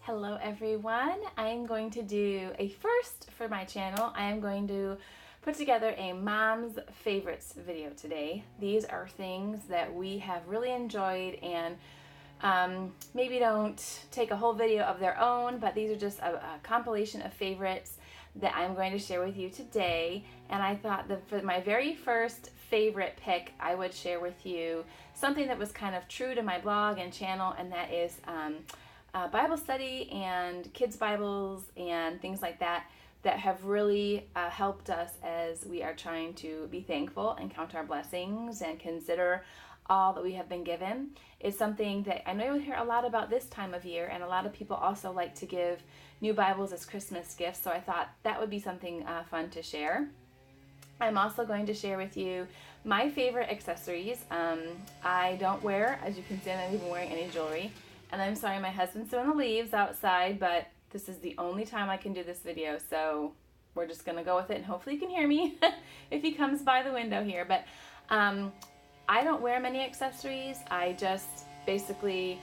Hello everyone. I am going to do a first for my channel. I am going to put together a mom's favorites video today. These are things that we have really enjoyed and maybe don't take a whole video of their own, but these are just a compilation of favorites that I'm going to share with you today. And I thought that for my very first favorite pick, I would share with you something that was kind of true to my blog and channel, and that is Bible study and kids' Bibles and things like that that have really helped us as we are trying to be thankful and count our blessings and consider all that we have been given. It's something that I know you'll hear a lot about this time of year, and a lot of people also like to give new Bibles as Christmas gifts, so I thought that would be something fun to share. I'm also going to share with you my favorite accessories. I don't wear, as you can see, I'm not even wearing any jewelry. And I'm sorry, my husband's doing the leaves outside, but this is the only time I can do this video, so we're just going to go with it, and hopefully you can hear me if he comes by the window here. But I don't wear many accessories. I just basically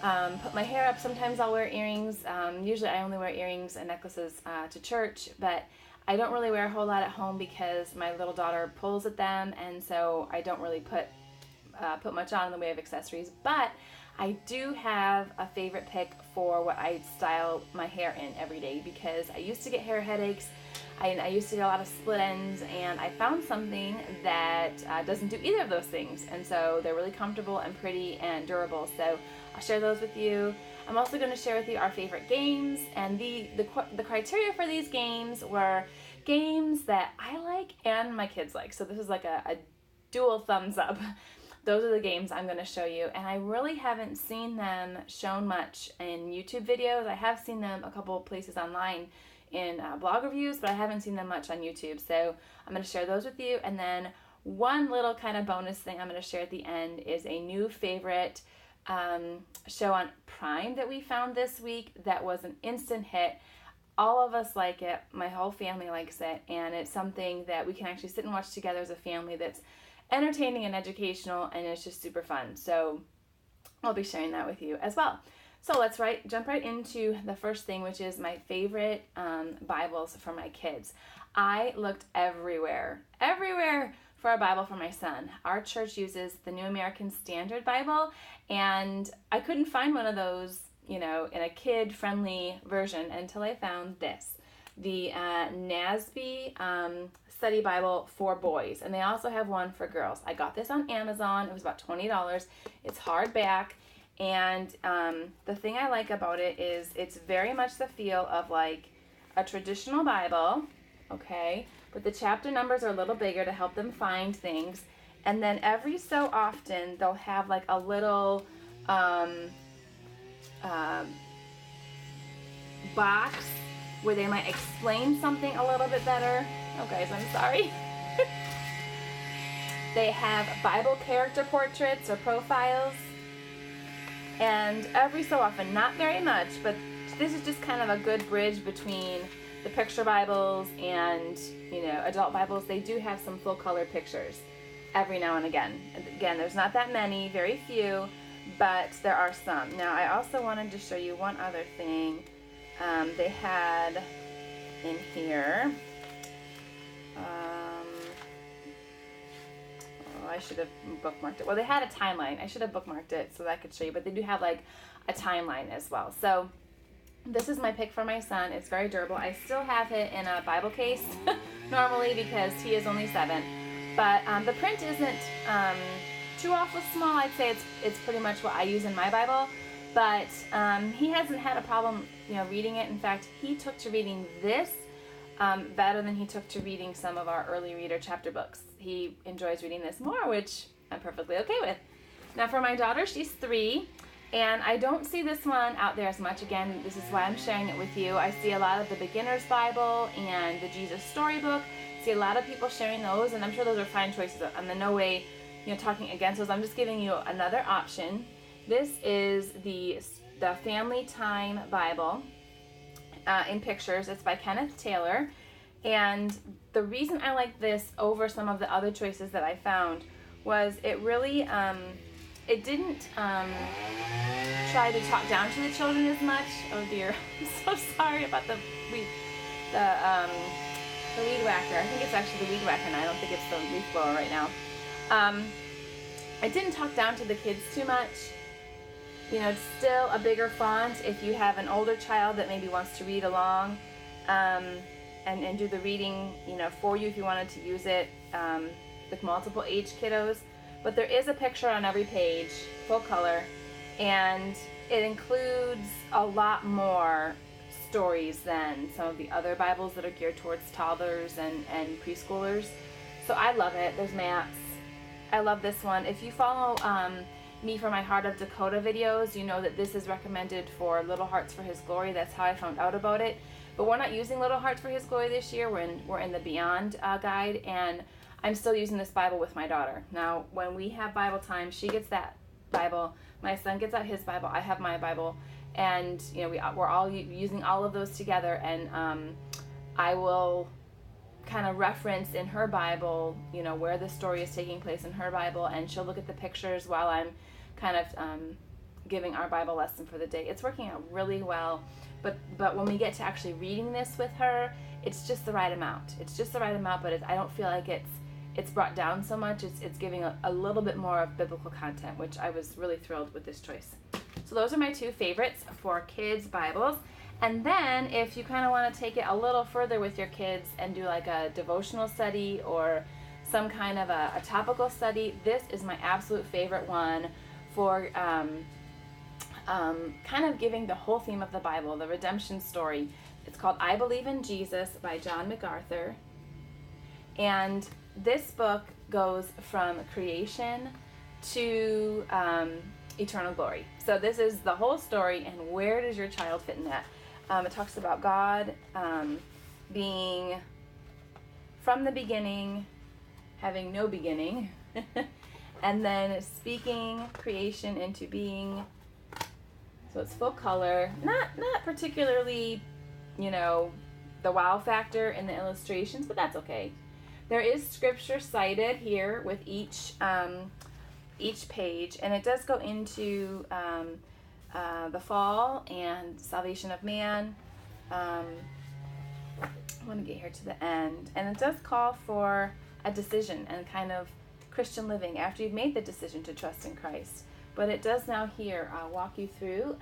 put my hair up. Sometimes I'll wear earrings. Usually I only wear earrings and necklaces to church, but I don't really wear a whole lot at home because my little daughter pulls at them, and so I don't really put much on in the way of accessories. But I do have a favorite pick for what I style my hair in every day, because I used to get hair headaches. I used to get a lot of split ends, and I found something that doesn't do either of those things, and so they're really comfortable and pretty and durable. So I'll share those with you. I'm also going to share with you our favorite games, and the criteria for these games were games that I like and my kids like. So this is like a dual thumbs up. Those are the games I'm going to show you, and I really haven't seen them shown much in YouTube videos. I have seen them a couple of places online in blog reviews, but I haven't seen them much on YouTube. So I'm going to share those with you, and then one little kind of bonus thing I'm going to share at the end is a new favorite show on Prime that we found this week that was an instant hit. All of us like it. My whole family likes it, and it's something that we can actually sit and watch together as a family that's entertaining and educational, and it's just super fun. So I'll be sharing that with you as well. So let's jump right into the first thing, which is my favorite Bibles for my kids. I looked everywhere for a Bible for my son. Our church uses the New American Standard Bible, and I couldn't find one of those, in a kid-friendly version until I found this. The NASB Study Bible for boys, and they also have one for girls. I got this on Amazon. It was about $20. It's hardback, and the thing I like about it is it's very much the feel of like a traditional Bible, okay, but the chapter numbers are a little bigger to help them find things, and then every so often they'll have like a little box where they might explain something a little bit better. Oh guys, I'm sorry. They have Bible character portraits or profiles, and every so often, not very much, but this is just kind of a good bridge between the picture Bibles and adult Bibles. They do have some full color pictures every now and again. Again, there's not that many, very few, but there are some. Now I also wanted to show you one other thing. They had in here, I should have bookmarked it. Well, they had a timeline. I should have bookmarked it so that I could show you, but they do have like a timeline as well. So this is my pick for my son. It's very durable. I still have it in a Bible case normally because he is only 7, but the print isn't too awful small. I'd say it's pretty much what I use in my Bible. But he hasn't had a problem, reading it. In fact, he took to reading this better than he took to reading some of our early reader chapter books. He enjoys reading this more, which I'm perfectly okay with. Now for my daughter, she's 3, and I don't see this one out there as much. Again, this is why I'm sharing it with you. I see a lot of the Beginner's Bible and the Jesus Storybook. I see a lot of people sharing those, and I'm sure those are fine choices. I'm in no way, talking against those. I'm just giving you another option. This is the Family Time Bible in pictures. It's by Kenneth Taylor, and the reason I like this over some of the other choices that I found was it really it didn't try to talk down to the children as much. Oh dear, I'm so sorry about the weed whacker. I think it's actually the weed whacker, and I don't think it's the leaf blower right now. I didn't talk down to the kids too much. It's still a bigger font if you have an older child that maybe wants to read along, and do the reading, for you if you wanted to use it with multiple age kiddos. But there is a picture on every page, full color, and it includes a lot more stories than some of the other Bibles that are geared towards toddlers and preschoolers. So I love it. There's maps. I love this one. If you follow me for my Heart of Dakota videos, you know that this is recommended for Little Hearts for His Glory. That's how I found out about it. But we're not using Little Hearts for His Glory this year. We're in the Beyond guide, and I'm still using this Bible with my daughter. Now, when we have Bible time, she gets that Bible. My son gets out his Bible. I have my Bible, and we're all using all of those together. And I will kind of reference in her Bible, where the story is taking place in her Bible, and she'll look at the pictures while I'm kind of giving our Bible lesson for the day. It's working out really well, but when we get to actually reading this with her, it's just the right amount. It's just the right amount, but I don't feel like it's brought down so much. It's giving a little bit more of biblical content, which I was really thrilled with this choice. So those are my two favorites for kids' Bibles. And then if you kind of want to take it a little further with your kids and do like a devotional study or some kind of a topical study, this is my absolute favorite one for kind of giving the whole theme of the Bible, the redemption story. It's called I Believe in Jesus by John MacArthur. And this book goes from creation to eternal glory. So this is the whole story, and where does your child fit in that? It talks about God being from the beginning, having no beginning, and then speaking creation into being. So it's full color, not particularly, the wow factor in the illustrations, but that's okay. There is scripture cited here with each page, and it does go into the fall and salvation of man. I want to get here to the end, and it does call for a decision and kind of Christian living after you've made the decision to trust in Christ. But it does now here walk you through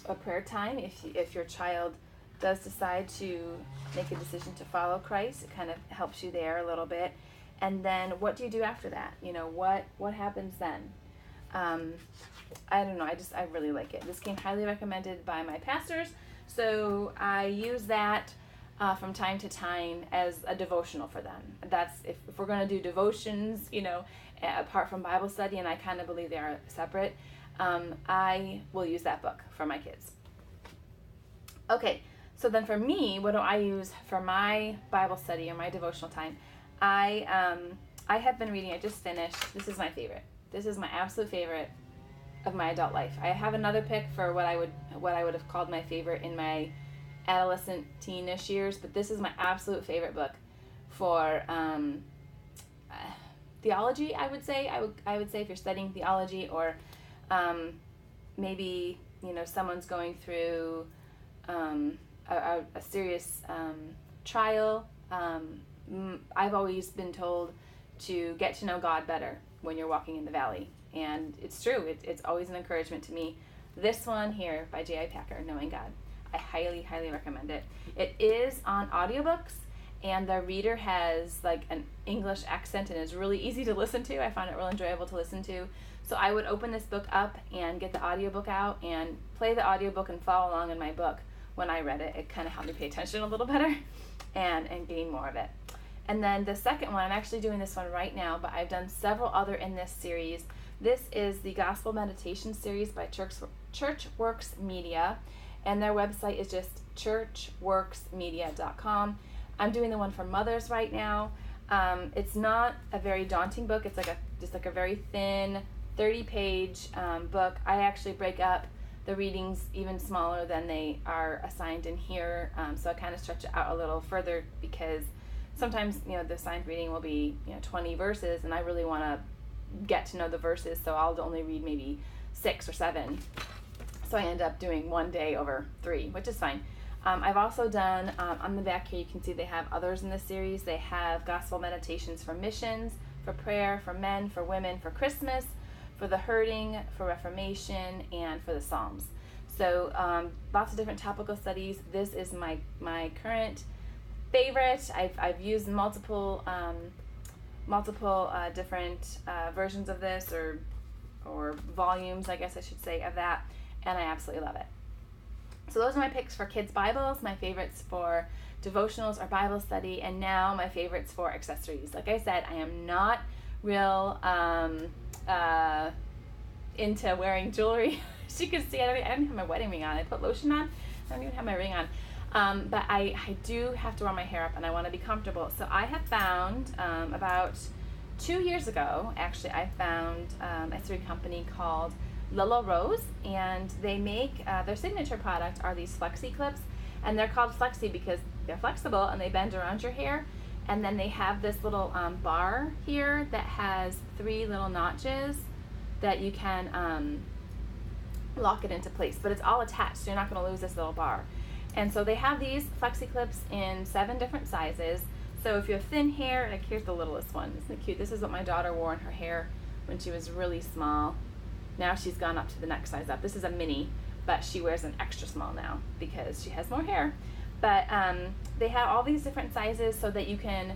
a prayer time if your child does decide to make a decision to follow Christ. It kind of helps you there a little bit. And then what do you do after that? What happens then? I don't know. I really like it. This came highly recommended by my pastors, so I use that from time to time as a devotional for them. That's if we're going to do devotions, apart from Bible study, and I kind of believe they are separate, I will use that book for my kids. Okay, so then for me, what do I use for my Bible study or my devotional time? I have been reading, I just finished, this is my favorite. This is my absolute favorite of my adult life. I have another pick for what I would have called my favorite in my adolescent teenish years, but this is my absolute favorite book for theology. I would say if you're studying theology, or maybe someone's going through a serious trial. I've always been told to get to know God better when you're walking in the valley, and it's true. It's always an encouragement to me. This one here by J.I. Packer, Knowing God. I highly, highly recommend it. It is on audiobooks, and the reader has like an English accent, and it's really easy to listen to. I found it really enjoyable to listen to. So I would open this book up and get the audiobook out and play the audiobook and follow along in my book when I read it. It kind of helped me pay attention a little better and gain more of it. And then the second one, I'm actually doing this one right now, but I've done several other in this series. This is the Gospel Meditation series by Churchworks Media, and their website is just churchworksmedia.com. I'm doing the one for mothers right now. It's not a very daunting book. It's just a very thin 30-page book. I actually break up the readings even smaller than they are assigned in here, so I kind of stretch it out a little further, because sometimes the assigned reading will be 20 verses, and I really want to get to know the verses, so I'll only read maybe 6 or 7. So I end up doing one day over 3, which is fine. I've also done, on the back here you can see they have others in this series. They have gospel meditations for missions, for prayer, for men, for women, for Christmas, for the hurting, for Reformation, and for the Psalms. So lots of different topical studies. This is my current favorite. I've used multiple different versions of this, or volumes, I guess I should say, of that, and I absolutely love it. So those are my picks for kids' Bibles, my favorites for devotionals or Bible study, and now my favorites for accessories. Like I said, I am not real into wearing jewelry. As you can see, I don't even have my wedding ring on. I put lotion on. I don't even have my ring on. But I do have to wear my hair up, and I want to be comfortable. So I have found, about 2 years ago, actually, I found a accessory company called LillarOse, and they make, their signature product are these flexi clips, and they're called flexi because they're flexible and they bend around your hair. And then they have this little bar here that has 3 little notches that you can lock it into place, but it's all attached, so you're not going to lose this little bar. And so they have these flexi clips in 7 different sizes. So if you have thin hair, like here's the littlest one. Isn't it cute? This is what my daughter wore in her hair when she was really small. Now she's gone up to the next size up. This is a mini, but she wears an extra small now because she has more hair. But they have all these different sizes so that you can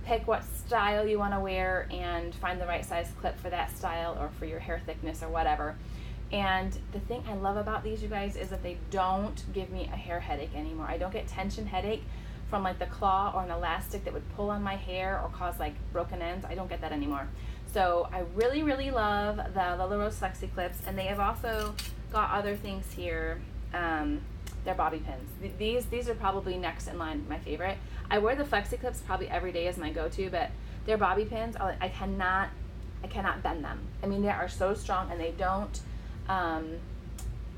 pick what style you want to wear and find the right size clip for that style or for your hair thickness or whatever. And the thing I love about these, you guys, is that they don't give me a hair headache anymore. I don't get tension headache from like the claw or an elastic that would pull on my hair or cause like broken ends. I don't get that anymore. So I really, really love the LillarOse Flexi Clips, and they have also got other things here. They're bobby pins. These are probably next in line my favorite. I wear the Flexi Clips probably every day as my go-to, but their bobby pins, I cannot bend them. I mean, they are so strong, and they don't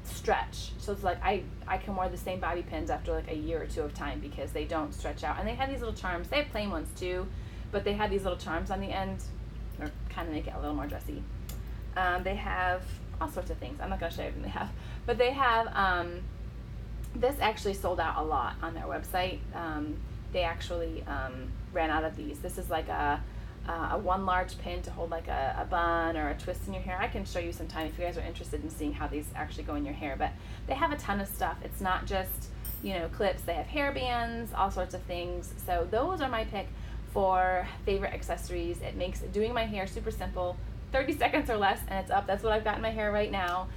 stretch. So it's like I can wear the same bobby pins after like a year or 2 of time because they don't stretch out. And they have these little charms. They have plain ones too, but they have these little charms on the end that kind of make it a little more dressy. They have all sorts of things. I'm not going to show you everything they have, but they have this actually sold out a lot on their website. They actually ran out of these. This is like a one large pin to hold like a bun or a twist in your hair. I can show you sometime if you guys are interested in seeing how these actually go in your hair, but they have a ton of stuff. It's not just, clips. They have hair bands, all sorts of things. So those are my pick for favorite accessories. It makes doing my hair super simple, 30 seconds or less, and it's up. That's what I've got in my hair right now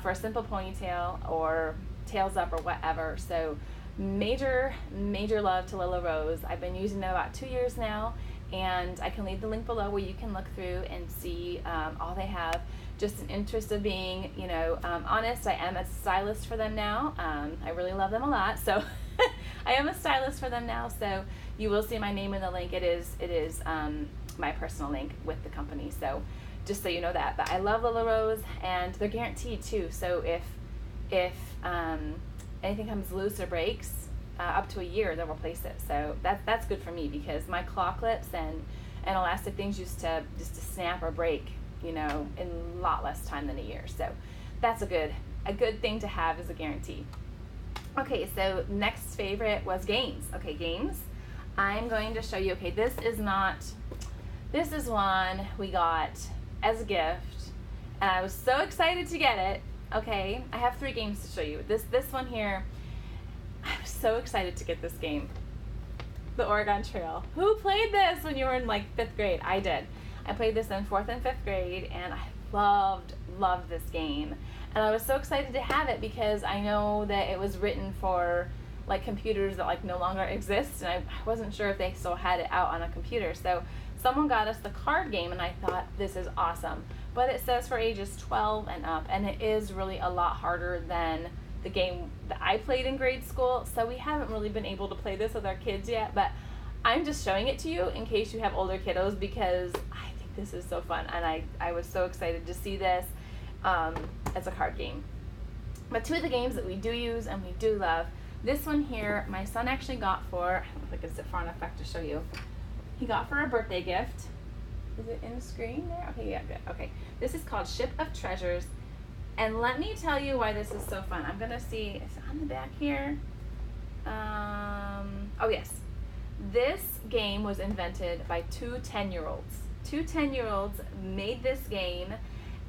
for a simple ponytail or tails up or whatever. So major love to LillarOse. I've been using them about 2 years now, and I can leave the link below where you can look through and see all they have. Just in interest of being, honest, I am a stylist for them now. I really love them a lot, so I am a stylist for them now. So you will see my name in the link. It is my personal link with the company. So just so you know that. But I love LillarOse, and they're guaranteed too. So if anything comes loose or breaks, up to a year they'll replace it. So that's good for me because my claw clips and elastic things used to snap or break, in a lot less time than a year. So that's a good thing to have as a guarantee. Okay, so next favorite was games. Okay, games. I'm going to show you. Okay, this is one we got as a gift, and I was so excited to get it. Okay, I have 3 games to show you. This one here, I was so excited to get this game. The Oregon Trail. Who played this when you were in like 5th grade? I did. I played this in 4th and 5th grade, and I loved this game. And I was so excited to have it because I know that it was written for like computers that like no longer exist, and I wasn't sure if they still had it out on a computer. So someone got us the card game, and I thought, this is awesome. But it says for ages 12 and up, and it is really a lot harder than the game that I played in grade school. So we haven't really been able to play this with our kids yet, but I'm just showing it to you in case you have older kiddos because I think this is so fun, and I was so excited to see this as a card game. But 2 of the games that we do use and we do love, this one here, my son actually got for, I don't know if I can sit far enough back to show you. He got for a birthday gift. Is it in the screen there? Okay, yeah, good. Okay. This is called Ship of Treasures, And let me tell you why this is so fun. I'm going to see, is it on the back here? Oh yes. This game was invented by two 10-year-olds. Two 10-year-olds made this game,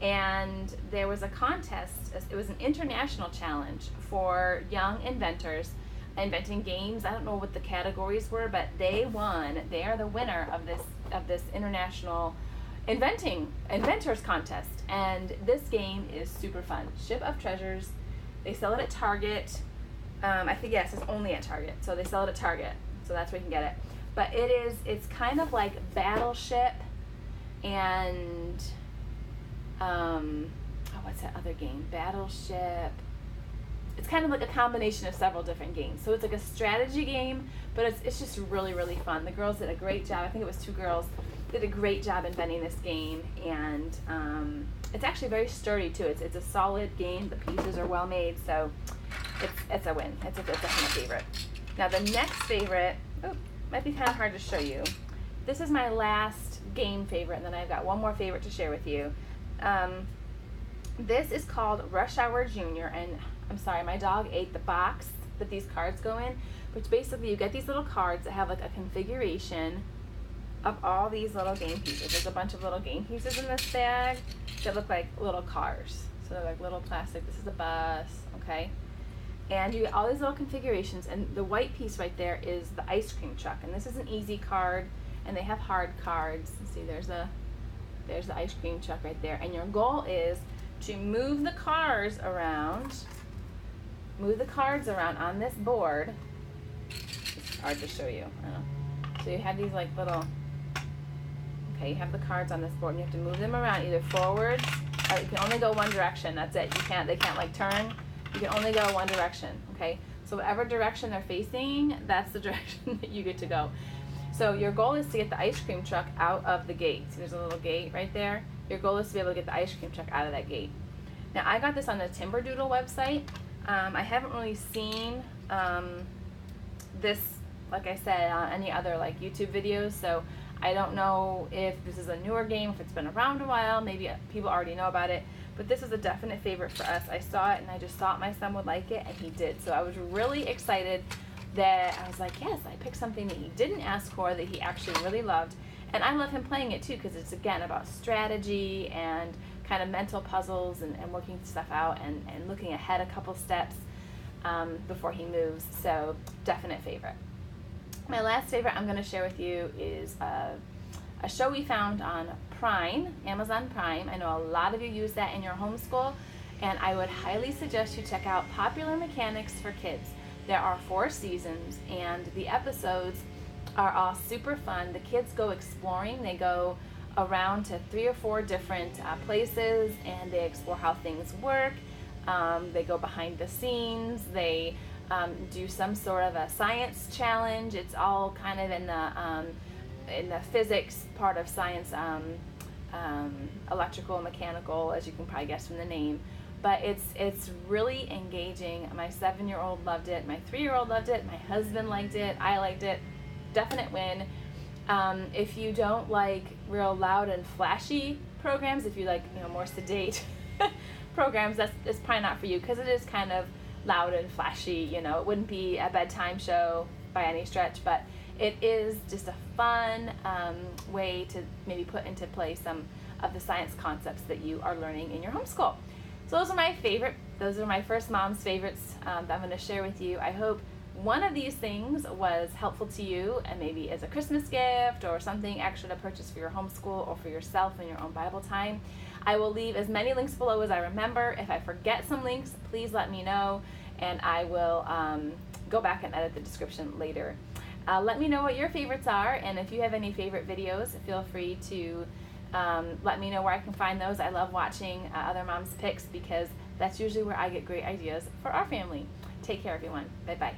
and there was a contest. It was an international challenge for young inventors inventing games. I don't know what the categories were, but they won. They are the winner of this international inventors contest. And this game is super fun. Ship of Treasures. They sell it at Target. I think, yes, it's only at Target. So they sell it at Target. So that's where you can get it. But it's kind of like Battleship and, what's that other game? Battleship. It's kind of like a combination of several different games. So it's like a strategy game, but it's just really, really fun. The girls did a great job. I think it was two girls did a great job inventing this game, and it's actually very sturdy too. It's a solid game. The pieces are well made, so it's a win. It's definitely my favorite. Now the next favorite, might be kind of hard to show you. This is my last game favorite, and then I've got one more favorite to share with you. This is called Rush Hour Junior, and I'm sorry, my dog ate the box that these cards go in, which basically you get these little cards that have like a configuration of all these little game pieces. There's a bunch of little game pieces in this bag that look like little cars. So they're like little plastic. This is a bus, okay? And you get all these little configurations, and the white piece right there is the ice cream truck. And this is an easy card, and they have hard cards. See, there's the ice cream truck right there. And your goal is to move the cards around on this board. It's hard to show you. I know. So you have these like little, okay, you have the cards on this board, and you have to move them around either forwards, or you can only go one direction. That's it. They can't like turn. You can only go one direction, okay? So whatever direction they're facing, that's the direction that you get to go. So your goal is to get the ice cream truck out of the gate. See, there's a little gate right there. Your goal is to be able to get the ice cream truck out of that gate. Now, I got this on the Timberdoodle website. I haven't really seen this, like I said, on any other like YouTube videos, so I don't know if this is a newer game, if it's been around a while. Maybe people already know about it, but this is a definite favorite for us. I saw it and I just thought my son would like it, and he did. So I was really excited that I was like, yes, I picked something that he didn't ask for, that he actually really loved. And I love him playing it too, because it's again about strategy and kind of mental puzzles and working stuff out and looking ahead a couple steps before he moves. So definite favorite. My last favorite I'm going to share with you is a show we found on Prime, Amazon Prime. I know a lot of you use that in your homeschool, and I would highly suggest you check out Popular Mechanics for Kids. There are 4 seasons, and the episodes are all super fun. The kids go exploring. They go around to 3 or 4 different places, and they explore how things work. They go behind the scenes. They do some sort of a science challenge. It's all kind of in the physics part of science, electrical, mechanical, as you can probably guess from the name. But it's really engaging. My 7-year-old loved it. My 3-year-old loved it. My husband liked it. I liked it. Definite win. If you don't like real loud and flashy programs, if you like more sedate programs, it's probably not for you, because it is kind of loud and flashy. It wouldn't be a bedtime show by any stretch, but it is just a fun way to maybe put into play some of the science concepts that you are learning in your homeschool. So those are my favorite. Those are my first mom's favorites that I'm going to share with you. I hope one of these things was helpful to you, and maybe as a Christmas gift or something extra to purchase for your homeschool or for yourself in your own Bible time. I will leave as many links below as I remember. If I forget some links, please let me know, and I will go back and edit the description later. Let me know what your favorites are, and if you have any favorite videos, feel free to let me know where I can find those. I love watching other moms' picks, because that's usually where I get great ideas for our family. Take care, everyone. Bye-bye.